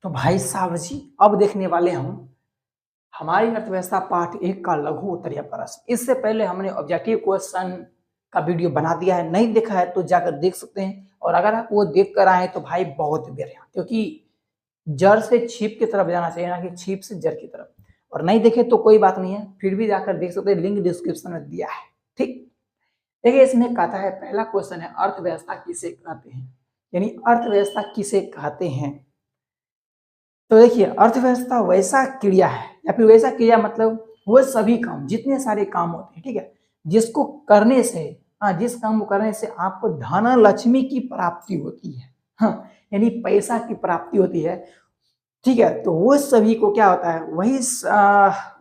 तो भाई साहब जी, अब देखने वाले हम हमारी अर्थव्यवस्था पार्ट 1 का लघु उत्तरीय प्रश्न। इससे पहले हमने ऑब्जेक्टिव क्वेश्चन का वीडियो बना दिया है, नहीं देखा है तो जाकर देख सकते हैं। और अगर आप वो देख कर आए तो भाई बहुत बढ़िया, क्योंकि जड़ से छिप की तरफ जाना चाहिए, ना कि छिप से जड़ की तरफ। और नहीं देखे तो कोई बात नहीं है, फिर भी जाकर देख सकते हैं, लिंक डिस्क्रिप्शन में दिया है। ठीक, देखिए इसमें कहता है, पहला क्वेश्चन है अर्थव्यवस्था किसे कहते हैं, यानी अर्थव्यवस्था किसे कहते हैं। तो देखिए अर्थव्यवस्था वैसा क्रिया है, या फिर वैसा क्रिया मतलब वो सभी काम, जितने सारे काम होते हैं, ठीक है, जिसको करने से, जिस काम को करने से आपको धन लक्ष्मी की प्राप्ति होती है, हाँ, यानी पैसा की प्राप्ति होती है, ठीक है। तो वो सभी को क्या होता है,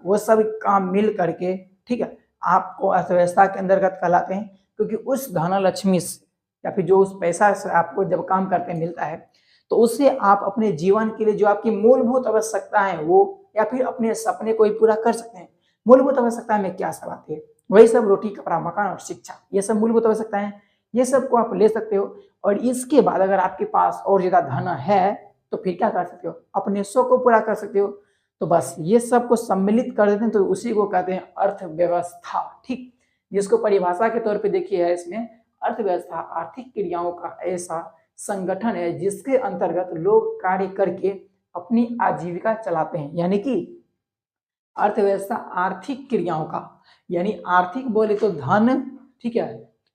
वो सब काम मिल करके, ठीक है, आपको अर्थव्यवस्था के अंतर्गत कहलाते हैं। क्योंकि उस धन लक्ष्मी से, या फिर जो उस पैसा से आपको जब काम करते हैं मिलता है, तो उससे आप अपने जीवन के लिए जो आपकी मूलभूत आवश्यकता है वो, या फिर अपने सपने को ही पूरा कर सकते हैं। मूलभूत आवश्यकता में क्या सब आती है, वही सब रोटी कपड़ा मकान और शिक्षा, ये सब मूलभूत आवश्यकताएं, ये सब को आप ले सकते हो। और इसके बाद अगर आपके पास और ज्यादा धन है तो फिर क्या कर सकते हो, अपने शौक को पूरा कर सकते हो। तो बस ये सब को सम्मिलित कर देते हैं, तो उसी को कहते हैं अर्थव्यवस्था। ठीक, जिसको परिभाषा के तौर पे देखिए है इसमें, अर्थव्यवस्था आर्थिक क्रियाओं का ऐसा संगठन है जिसके अंतर्गत लोग कार्य करके अपनी आजीविका चलाते हैं। यानी कि अर्थव्यवस्था आर्थिक क्रियाओं का, यानी आर्थिक बोले तो धन, ठीक है,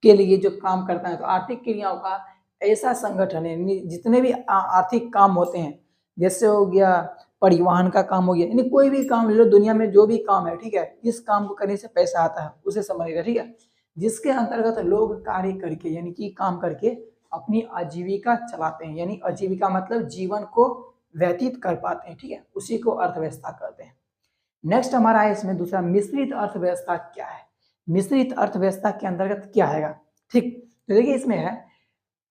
के लिए जो काम करता है, तो आर्थिक क्रियाओं का ऐसा संगठन है। जितने भी आर्थिक काम होते हैं, जैसे हो गया परिवहन का काम हो गया, यानी कोई भी काम ले लो दुनिया में, जो भी काम है, ठीक है, इस काम को करने से पैसा आता है, उसे समझिएगा, ठीक है, जिसके अंतर्गत लोग कार्य करके, यानी कि काम करके अपनी आजीविका चलाते हैं। यानी आजीविका मतलब जीवन को व्यतीत कर पाते हैं, ठीक है, उसी को अर्थव्यवस्था कहते हैं। नेक्स्ट हमारा है इसमें दूसरा, मिश्रित अर्थव्यवस्था क्या है। मिश्रित अर्थव्यवस्था के अंतर्गत क्या आएगा, ठीक, तो देखिए इसमें है,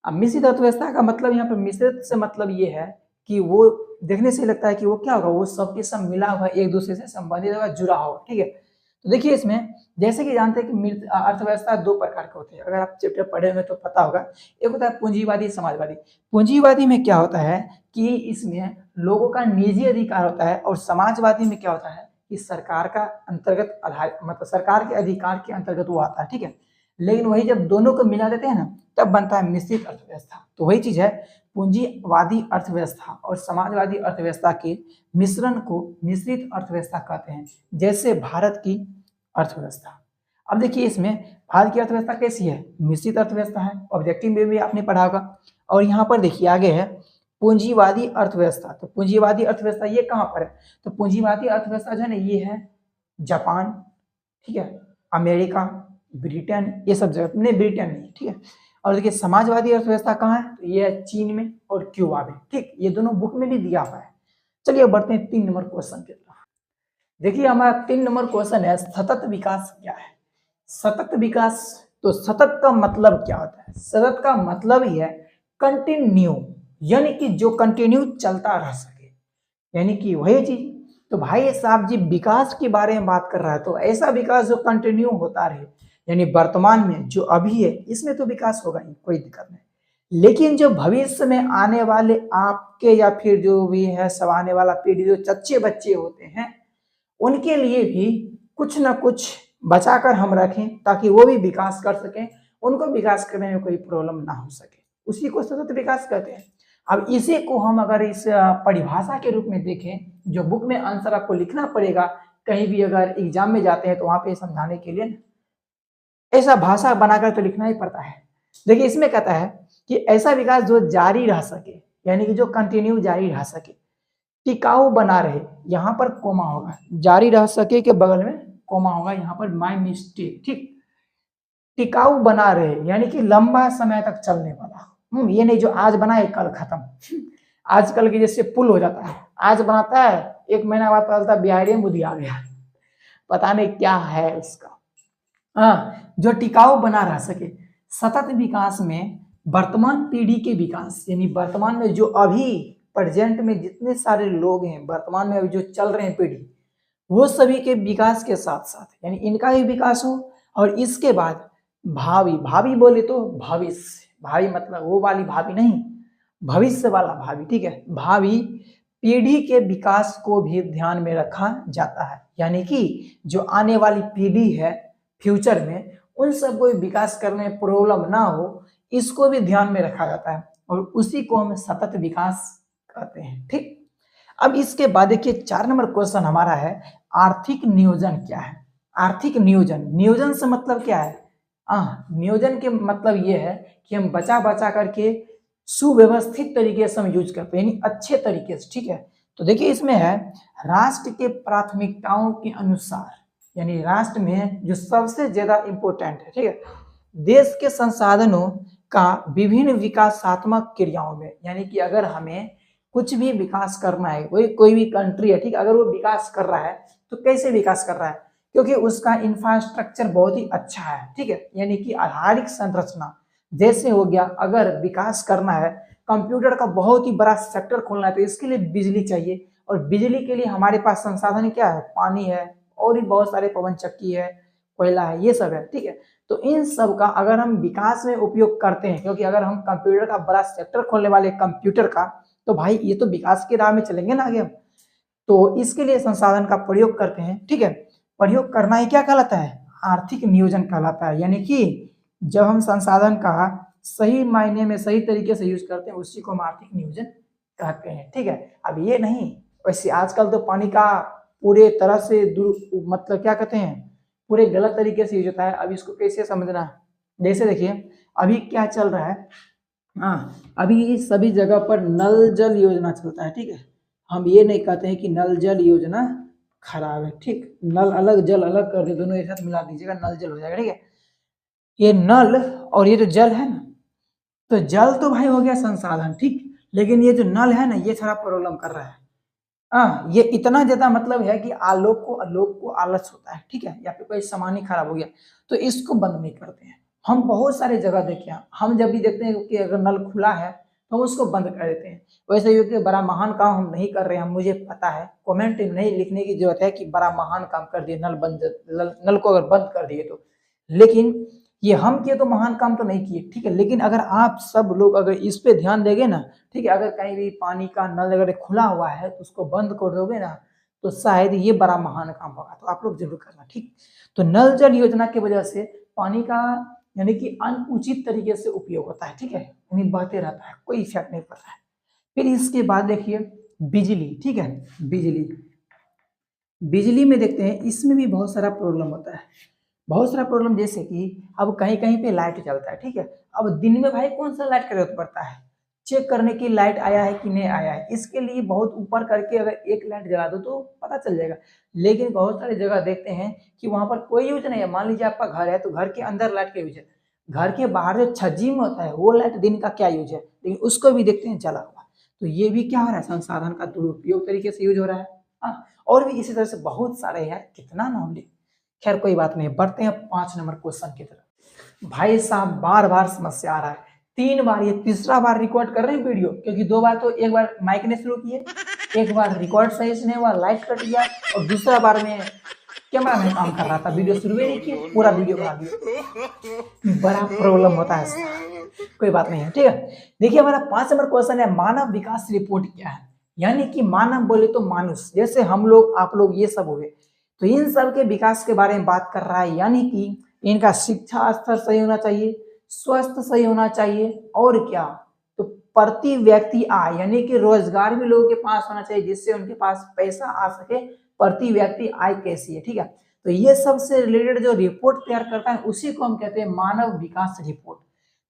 अब मिश्रित अर्थव्यवस्था का मतलब, यहाँ पर मिश्रित से मतलब ये है कि वो देखने से लगता है कि वो क्या होगा, वो सबके सब मिला हुआ, एक दूसरे से संबंधित होगा, जुड़ा होगा, ठीक है। तो देखिए इसमें, जैसे कि जानते हैं कि अर्थव्यवस्था दो प्रकार के होते हैं, अगर आप चैप्टर पढ़े हुए तो पता होगा। एक होता है पूंजीवादी, समाजवादी। पूंजीवादी में क्या होता है कि इसमें लोगों का निजी अधिकार होता है, और समाजवादी में क्या होता है कि सरकार का अंतर्गत आधार, मतलब सरकार के अधिकार के अंतर्गत वो आता है, ठीक है। लेकिन वही जब दोनों को मिला देते हैं ना, तब बनता है मिश्रित अर्थव्यवस्था। तो वही चीज है, पूंजीवादी अर्थव्यवस्था और समाजवादी अर्थव्यवस्था के मिश्रण को मिश्रित अर्थव्यवस्था कहते हैं। जैसे भारत की अर्थव्यवस्था, अब देखिए इसमें भारत की अर्थव्यवस्था कैसी है, मिश्रित अर्थव्यवस्था है, ऑब्जेक्टिव में भी आपने पढ़ा होगा। और यहाँ पर देखिए आगे है पूंजीवादी अर्थव्यवस्था। तो पूंजीवादी अर्थव्यवस्था ये कहाँ पर है, तो पूंजीवादी अर्थव्यवस्था जो है ना, ये है जापान, ठीक है, अमेरिका, ब्रिटेन, ये सब जगह, नहीं ब्रिटेन नहीं, ठीक है। और देखिए समाजवादी अर्थव्यवस्था कहाँ है, तो ये है चीन में और क्यूबा में, ठीक, ये दोनों बुक में भी दिया हुआ है। चलिए बढ़ते हैं 3 नंबर क्वेश्चन के तरफ। देखिए हमारा 3 नंबर क्वेश्चन है, सतत विकास क्या है। सतत विकास, तो सतत का मतलब क्या होता है, सतत का मतलब ही है कंटिन्यू, यानी कि जो कंटिन्यू चलता रह सके, यानी कि वही चीज। तो भाई साहब जी विकास के बारे में बात कर रहा है, तो ऐसा विकास जो कंटिन्यू होता रहे, यानी वर्तमान में जो अभी है इसमें तो विकास होगा ही, कोई दिक्कत नहीं। लेकिन जो भविष्य में आने वाले आपके, या फिर जो भी है सब आने वाला पीढ़ी, जो चच्चे बच्चे होते हैं, उनके लिए भी कुछ ना कुछ बचाकर हम रखें, ताकि वो भी विकास कर सकें, उनको विकास करने में कोई प्रॉब्लम ना हो सके, उसी को सतत विकास कहते हैं। अब इसी को हम अगर इस परिभाषा के रूप में देखें, जो बुक में आंसर आपको लिखना पड़ेगा, कहीं भी अगर एग्जाम में जाते हैं तो वहां पे समझाने के लिए ऐसा भाषा बनाकर तो लिखना ही पड़ता है। देखिए इसमें कहता है कि ऐसा विकास जो जारी रह सके, यानी कि जो कंटिन्यू जारी रह सके, टिकाऊ बना रहे, यहाँ पर कोमा होगा, जारी रह सके के बगल में कोमा होगा, यहाँ पर माय मिस्टेक, ठीक, टिकाऊ बना रहे यानी कि लंबा समय तक चलने वाला। ये नहीं जो आज बनाए कल खत्म। आजकल के जैसे पुल हो जाता है, आज बनाता है 1 महीना बाद पता चलता है बिहारी में बुद्धि आ गया, पता नहीं क्या है उसका। हाँ, जो टिकाऊ बना रह सके। सतत विकास में वर्तमान पीढ़ी के विकास, यानी वर्तमान में जो अभी प्रेजेंट में जितने सारे लोग हैं, वर्तमान में अभी जो चल रहे हैं पीढ़ी, वो सभी के विकास के साथ साथ, यानी इनका भी विकास हो, और इसके बाद भावी, भावी बोले तो भविष्य, भावी मतलब वो वाली भावी नहीं, भविष्य वाला भावी, ठीक है, भावी पीढ़ी के विकास को भी ध्यान में रखा जाता है, यानी कि जो आने वाली पीढ़ी है फ्यूचर में, उन सबको विकास करने में प्रॉब्लम ना हो, इसको भी ध्यान में रखा जाता है और उसी को हम सतत विकास कहते हैं। ठीक, अब इसके बाद देखिए 4 नंबर क्वेश्चन हमारा है, आर्थिक नियोजन क्या है। आर्थिक नियोजन, नियोजन से मतलब क्या है? नियोजन के मतलब ये है कि हम बचा बचा करके सुव्यवस्थित तरीके से हम यूज करते हैं, यानी अच्छे तरीके से। ठीक है, तो देखिए इसमें है राष्ट्र के प्राथमिकताओं के अनुसार, यानी राष्ट्र में जो सबसे ज्यादा इंपॉर्टेंट है, ठीक है, देश के संसाधनों का विभिन्न विकासात्मक क्रियाओं में, यानी कि अगर हमें कुछ भी विकास करना है, कोई भी कंट्री है, ठीक, अगर वो विकास कर रहा है तो कैसे विकास कर रहा है? क्योंकि उसका इंफ्रास्ट्रक्चर बहुत ही अच्छा है। ठीक है, यानी कि आधारिक संरचना जैसे हो गया, अगर विकास करना है, कंप्यूटर का बहुत ही बड़ा सेक्टर खोलना है, तो इसके लिए बिजली चाहिए, और बिजली के लिए हमारे पास संसाधन क्या है? पानी है, और भी बहुत सारे पवन चक्की है, कोयला है, ये सब है। ठीक है, तो इन सब का अगर हम विकास में उपयोग करते हैं, क्योंकि अगर हम कंप्यूटर का बड़ा सेक्टर खोलने वाले कंप्यूटर का, तो भाई ये तो विकास की राह में चलेंगे ना आगे हम, तो इसके लिए संसाधन का प्रयोग करते हैं। ठीक है, प्रयोग करना ही क्या कहलाता है? आर्थिक नियोजन कहलाता है, यानी कि जब हम संसाधन का सही मायने में सही तरीके से यूज करते हैं, उसी को हम आर्थिक नियोजन कहते हैं। ठीक है, अब ये नहीं, वैसे आजकल तो पानी का पूरे तरह से मतलब क्या कहते हैं, पूरे गलत तरीके से यूज होता है। अब इसको कैसे समझना है? जैसे देखिए अभी क्या चल रहा है, अभी सभी जगह पर नल जल योजना चलता है। ठीक है, हम ये नहीं कहते हैं कि नल जल योजना खराब है। ठीक, नल अलग जल अलग कर दे, दोनों एक साथ मिला दीजिएगा, नल जल हो जाएगा। ठीक है, ये नल और ये जो जल है ना, तो जल तो भाई हो गया संसाधन, ठीक, लेकिन ये जो नल है ना, ये थोड़ा प्रॉब्लम कर रहा है। ये इतना ज्यादा मतलब है कि आलोक को आलस होता है। ठीक है, या फिर कोई सामान ही खराब हो गया तो इसको बंद नहीं करते हैं। हम बहुत सारे जगह देखे हैं, हम जब भी देखते हैं कि अगर नल खुला है तो हम उसको बंद कर देते हैं। वैसे ये कि बड़ा महान काम हम नहीं कर रहे हैं, मुझे पता है, कमेंट नहीं लिखने की जरूरत है कि बड़ा महान काम कर दिए, नल को अगर बंद कर दिए तो, लेकिन ये हम किए तो महान काम तो नहीं किए। ठीक है, लेकिन अगर आप सब लोग अगर इस पे ध्यान देंगे ना, ठीक है, अगर कहीं भी पानी का नल अगर खुला हुआ है तो उसको बंद कर दोगे ना, तो शायद ये बड़ा महान काम होगा। तो आप लोग जरूर करना। ठीक, तो नल जल योजना की वजह से पानी का यानी कि अनुचित तरीके से उपयोग होता है। ठीक है, यानी बहते रहता है, कोई इफेक्ट नहीं पड़ता है। फिर इसके बाद देखिए बिजली। ठीक है, बिजली, बिजली में देखते हैं इसमें भी बहुत सारा प्रॉब्लम होता है, बहुत सारा प्रॉब्लम। जैसे कि अब कहीं कहीं पे लाइट चलता है, ठीक है, अब दिन में भाई कौन सा लाइट का जरूरत पड़ता है? चेक करने की लाइट आया है कि नहीं आया है, इसके लिए बहुत ऊपर करके अगर एक लाइट जला दो तो पता चल जाएगा। लेकिन बहुत सारी जगह देखते हैं कि वहां पर कोई यूज नहीं है। मान लीजिए आपका घर है तो घर के अंदर लाइट का यूज है, घर के बाहर जो छज्जी में होता है वो लाइट दिन का क्या यूज है, लेकिन उसको भी देखते हैं जला हुआ। तो ये भी क्या हो रहा है? संसाधन का दुरुपयोग तरीके से यूज हो रहा है। और भी इसी तरह से बहुत सारे हैं, कितना नाम ले, खैर कोई बात नहीं, बढ़ते हैं 5 नंबर क्वेश्चन की तरफ। भाई साहब बार बार समस्या आ रहा है, 3 बार, ये तीसरा बार रिकॉर्ड कर रहे हैं वीडियो, क्योंकि 2 बार तो, एक बार माइक ने शुरू किए, एक बार रिकॉर्ड सही से नहीं हुआ, लाइट कट गया, और दूसरा बार में कैमरा में काम कर रहा था, वीडियो शुरू ही नहीं किया, पूरा वीडियो बना दिया। बड़ा प्रॉब्लम होता है इसका, कोई बात नहीं है। ठीक है, देखिए हमारा 5 नंबर क्वेश्चन है, मानव विकास रिपोर्ट क्या है? यानी कि मानव बोले तो मानुष, जैसे हम लोग आप लोग ये सब हुए, तो इन सब के विकास के बारे में बात कर रहा है। यानी कि इनका शिक्षा स्तर सही होना चाहिए, स्वास्थ्य सही होना चाहिए, और क्या, तो प्रति व्यक्ति आय, यानी कि रोजगार भी लोगों के पास होना चाहिए जिससे उनके पास पैसा आ सके, प्रति व्यक्ति आय कैसी है। ठीक है, तो ये सबसे रिलेटेड जो रिपोर्ट तैयार करता है उसी को हम कहते हैं मानव विकास रिपोर्ट।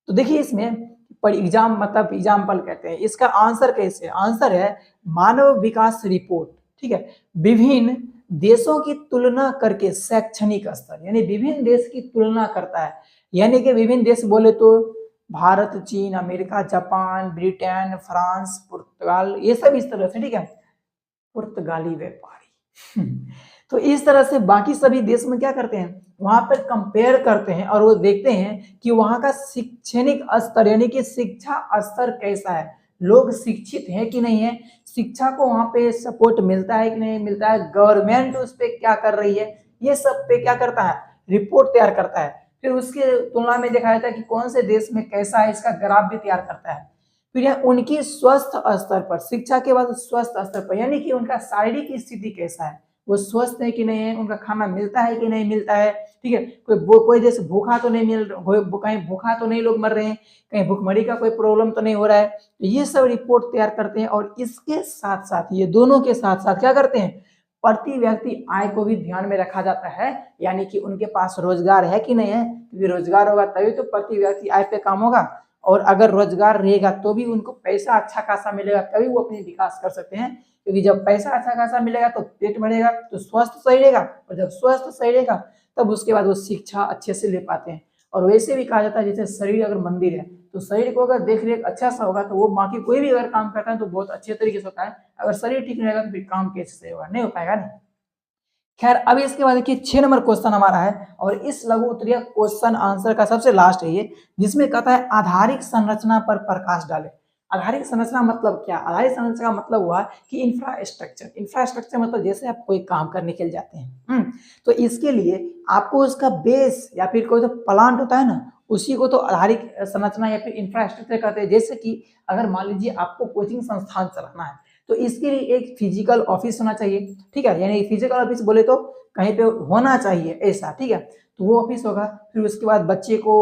तो देखिए इसमें पर एग्जाम मतलब एग्जाम्पल कहते हैं, इसका आंसर कैसे? आंसर है मानव विकास रिपोर्ट। ठीक है, विभिन्न देशों की तुलना करके शैक्षणिक स्तर, यानी विभिन्न देश की तुलना करता है, यानी कि विभिन्न देश बोले तो भारत, चीन, अमेरिका, जापान, ब्रिटेन, फ्रांस, पुर्तगाल, ये सब इस तरह से। ठीक है, पुर्तगाली व्यापारी तो इस तरह से बाकी सभी देश में क्या करते हैं, वहां पर कंपेयर करते हैं और वो देखते हैं कि वहां का शैक्षणिक स्तर यानी कि शिक्षा स्तर कैसा है, लोग शिक्षित है कि नहीं है, शिक्षा को वहां पे सपोर्ट मिलता है कि नहीं मिलता है, गवर्नमेंट उस पर क्या कर रही है, ये सब पे क्या करता है, रिपोर्ट तैयार करता है। फिर उसके तुलना में देखा जाता है कि कौन से देश में कैसा है, इसका ग्राफ भी तैयार करता है। फिर है उनकी स्वस्थ स्तर पर, शिक्षा के बाद स्वस्थ स्तर पर, यानी कि उनका शारीरिक स्थिति कैसा है, वो स्वस्थ है कि नहीं है, उनका खाना मिलता है कि नहीं मिलता है, ठीक है, कोई जैसे भूखा तो नहीं कहीं भूखा तो नहीं लोग मर रहे हैं, कहीं भूखमरी का कोई प्रॉब्लम तो नहीं हो रहा है। तो ये सब रिपोर्ट तैयार करते हैं और इसके साथ साथ, ये दोनों के साथ साथ क्या करते हैं, प्रति व्यक्ति आय को भी ध्यान में रखा जाता है, यानी कि उनके पास रोजगार है कि नहीं है, क्योंकि रोजगार होगा तभी तो प्रति व्यक्ति आय पे काम होगा, और अगर रोजगार रहेगा तो भी उनको पैसा अच्छा खासा मिलेगा, तभी वो अपनी विकास कर सकते हैं, क्योंकि जब पैसा अच्छा खासा मिलेगा तो पेट बढ़ेगा, तो स्वास्थ्य सही रहेगा, और जब स्वास्थ्य सही रहेगा तब उसके बाद वो शिक्षा अच्छे से ले पाते हैं। और वैसे भी कहा जाता है जैसे शरीर अगर मंदिर है, तो शरीर को अगर देख रेख अच्छा सा होगा तो वो बाकी कोई भी अगर काम करता है तो बहुत अच्छे तरीके से होता है, अगर शरीर ठीक नहीं रहेगा तो फिर काम कैसे से होगा, नहीं हो पाएगा ना। खैर अभी इसके बाद देखिए 6 नंबर क्वेश्चन हमारा है, और इस लघु उत्तरीय क्वेश्चन आंसर का सबसे लास्ट है ये, जिसमें कहता है आधारिक संरचना पर प्रकाश डाले। आधारिक संरचना मतलब क्या, आधारिक संरचना का मतलब हुआ कि इंफ्रास्ट्रक्चर, इंफ्रास्ट्रक्चर मतलब जैसे आप कोई काम करने के लिए जाते हैं, तो इसके लिए आपको उसका बेस या फिर कोई तो प्लांट होता है ना, उसी को तो आधारिक संरचना या फिर इंफ्रास्ट्रक्चर कहते हैं। जैसे कि अगर मान लीजिए आपको कोचिंग संस्थान चलाना है, तो इसके लिए एक फिजिकल ऑफिस होना चाहिए, ठीक है, यानी फिजिकल ऑफिस बोले तो कहीं पे होना चाहिए ऐसा, ठीक है, तो वो ऑफिस होगा। फिर उसके बाद बच्चे को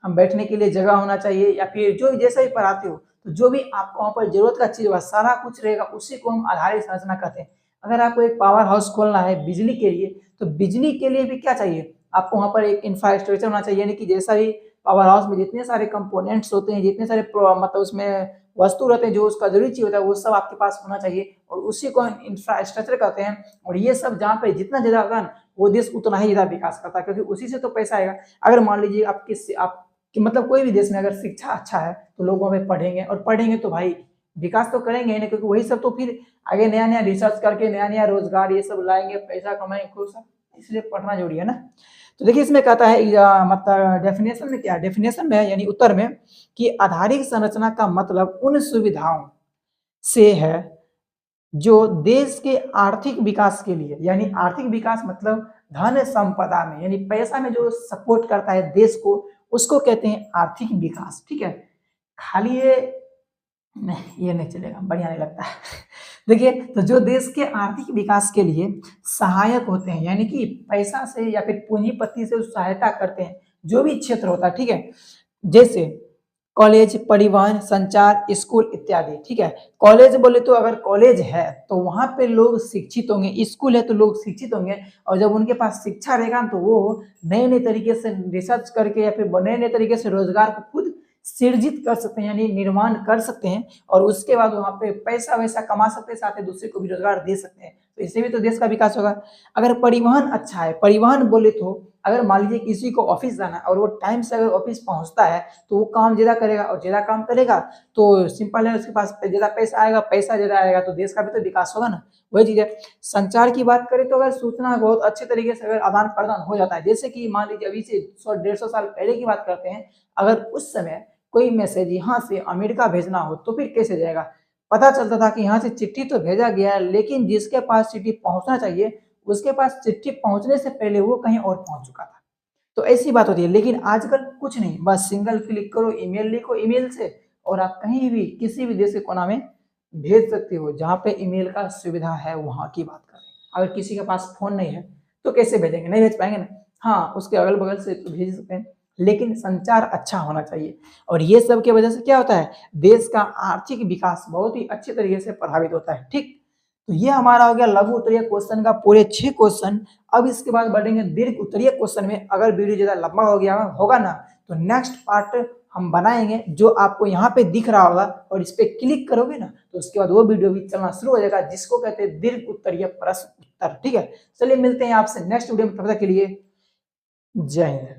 हम बैठने के लिए जगह होना चाहिए, या फिर जो जैसे भी पढ़ाते हो तो जो भी आपको वहाँ पर जरूरत का चीज होगा सारा कुछ रहेगा, उसी को हम आधारिक संरचना कहते हैं। अगर आपको एक पावर हाउस खोलना है बिजली के लिए, तो बिजली के लिए भी क्या चाहिए, आपको वहाँ पर एक इंफ्रास्ट्रक्चर होना चाहिए, यानी कि जैसा भी पावर हाउस में जितने सारे कंपोनेंट्स होते हैं, जितने सारे मतलब उसमें वस्तु रहते हैं जो उसका जरूरी चीज होता है, वो सब आपके पास होना चाहिए, और उसी को इंफ्रास्ट्रक्चर कहते हैं। और ये सब जहाँ पे जितना ज्यादा होगा ना, वो देश उतना ही ज्यादा विकास करता है, क्योंकि उसी से तो पैसा आएगा। अगर मान लीजिए आप मतलब कोई भी देश में अगर शिक्षा अच्छा है तो लोग वहाँ पे पढ़ेंगे, और पढ़ेंगे तो भाई विकास तो करेंगे ही ना, क्योंकि वही सब तो फिर आगे नया नया रिसर्च करके नया नया रोजगार ये सब लाएंगे, पैसा कमाएंगे खुद सब, इसलिए पढ़ना जरूरी है ना। तो देखिए इसमें कहता है मतलब डेफिनेशन में क्या, डेफिनेशन में यानी उत्तर में, कि आधारिक संरचना का मतलब उन सुविधाओं से है जो देश के आर्थिक विकास के लिए, यानी आर्थिक विकास मतलब धन संपदा में, यानी पैसा में जो सपोर्ट करता है देश को, उसको कहते हैं आर्थिक विकास, ठीक है। खाली ये नहीं, ये नहीं चलेगा, बढ़िया नहीं लगता है। देखिए तो जो देश के आर्थिक विकास के लिए सहायक होते हैं, यानी कि पैसा से या फिर पूंजीपति से सहायता करते हैं, जो भी क्षेत्र होता है, ठीक है, जैसे कॉलेज, परिवहन, संचार, स्कूल इत्यादि, ठीक है। कॉलेज बोले तो अगर कॉलेज है तो वहां पे लोग शिक्षित होंगे, स्कूल है तो लोग शिक्षित होंगे, और जब उनके पास शिक्षा रहेगा तो वो नए नए तरीके से रिसर्च करके या फिर नए नए तरीके से रोजगार को खुद सृजित कर सकते हैं, यानी निर्माण कर सकते हैं, और उसके बाद वहां पे पैसा वैसा कमा सकते हैं, साथ ही दूसरे को भी रोजगार दे सकते हैं, तो इससे भी तो देश का विकास होगा। अगर परिवहन अच्छा है, परिवहन बोले तो अगर मान लीजिए किसी को ऑफिस जाना है और वो टाइम से अगर ऑफिस पहुंचता है तो वो काम ज्यादा करेगा, और ज्यादा काम करेगा तो सिंपल है, उसके पास ज्यादा पैसा आएगा, पैसा ज्यादा आएगा तो देश का भी तो विकास होगा ना, वही चीज है। संचार की बात करें तो अगर सूचना बहुत अच्छे तरीके से अगर आदान प्रदान हो जाता है, जैसे कि मान लीजिए अभी से 100-150 साल पहले की बात करते हैं, अगर उस समय कोई मैसेज यहाँ से अमेरिका भेजना हो तो फिर कैसे जाएगा, पता चलता था कि यहाँ से चिट्ठी तो भेजा गया है, लेकिन जिसके पास चिट्ठी पहुंचना चाहिए उसके पास चिट्ठी पहुंचने से पहले वो कहीं और पहुंच चुका था, तो ऐसी बात होती है। लेकिन आजकल कुछ नहीं, बस सिंगल क्लिक करो, ईमेल लिखो, ईमेल से और आप कहीं भी किसी भी देश के कोना में भेज सकते हो, जहाँ पे ईमेल का सुविधा है वहाँ की बात करें। अगर किसी के पास फोन नहीं है तो कैसे भेजेंगे, नहीं भेज पाएंगे ना, हाँ उसके अगल बगल से तो भेज सकते हैं, लेकिन संचार अच्छा होना चाहिए, और ये सब की वजह से क्या होता है, देश का आर्थिक विकास बहुत ही अच्छे तरीके से प्रभावित होता है, ठीक। तो ये हमारा हो गया लघु उत्तरीय क्वेश्चन का पूरे 6 क्वेश्चन। अब इसके बाद बढ़ेंगे दीर्घ उत्तरीय क्वेश्चन में। अगर वीडियो ज्यादा लंबा हो गया होगा ना तो नेक्स्ट पार्ट हम बनाएंगे, जो आपको यहाँ पे दिख रहा होगा, और इस पे क्लिक करोगे ना तो उसके बाद वो वीडियो भी चलना शुरू हो जाएगा, जिसको कहते हैं दीर्घ उत्तरीय प्रश्न उत्तर, ठीक है। चलिए मिलते हैं आपसे नेक्स्ट वीडियो में, तब तक के लिए जय हिंद।